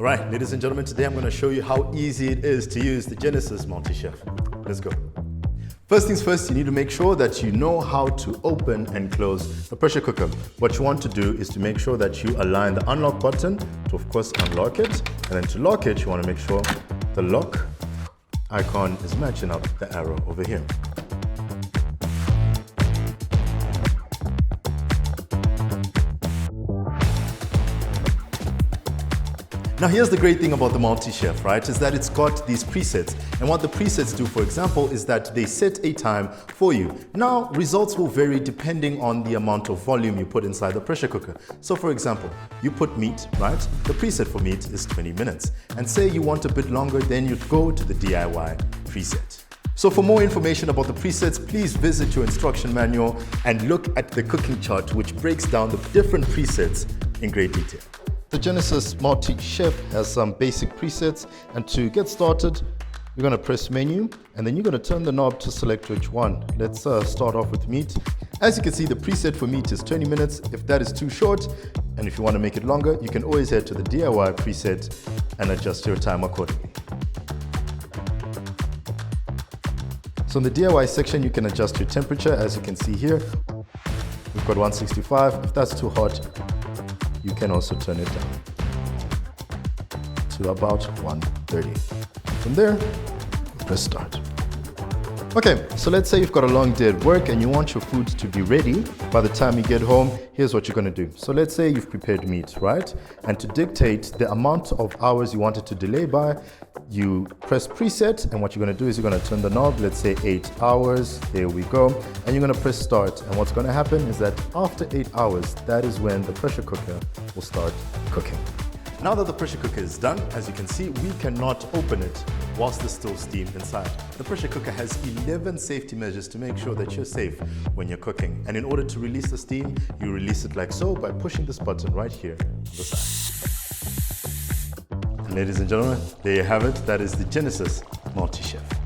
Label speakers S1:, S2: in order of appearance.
S1: All right, ladies and gentlemen, today I'm going to show you how easy it is to use the Genesis MultiChef. Let's go. First things first, you need to make sure that you know how to open and close the pressure cooker. What you want to do is to make sure that you align the unlock button to, of course, unlock it. And then to lock it, you want to make sure the lock icon is matching up the arrow over here. Now here's the great thing about the MultiChef, right, is that it's got these presets. And what the presets do, for example, is that they set a time for you. Now, results will vary depending on the amount of volume you put inside the pressure cooker. So for example, you put meat, right? The preset for meat is 20 minutes. And say you want a bit longer, then you'd go to the DIY preset. So for more information about the presets, please visit your instruction manual and look at the cooking chart, which breaks down the different presets in great detail. The Genesis MultiChef has some basic presets, and to get started, you're going to press menu and then you're going to turn the knob to select which one. Let's start off with meat. As you can see, the preset for meat is 20 minutes. If that is too short, and if you want to make it longer, you can always head to the DIY preset and adjust your time accordingly. So in the DIY section, you can adjust your temperature. As you can see here, we've got 165. If that's too hot, you can also turn it down to about 130. From there, press start. Okay, so let's say you've got a long day at work and you want your food to be ready by the time you get home. Here's what you're going to do. So let's say you've prepared meat, right? And to dictate the amount of hours you want it to delay by, you press preset, and what you're going to do is you're going to turn the knob, let's say 8 hours, there we go, and you're going to press start. And what's going to happen is that after 8 hours, that is when the pressure cooker will start cooking. Now that the pressure cooker is done, as you can see, we cannot open it whilst there's still steam inside. The pressure cooker has 11 safety measures to make sure that you're safe when you're cooking. And in order to release the steam, you release it like so by pushing this button right here on the side. And ladies and gentlemen, there you have it. That is the Genesis MultiChef.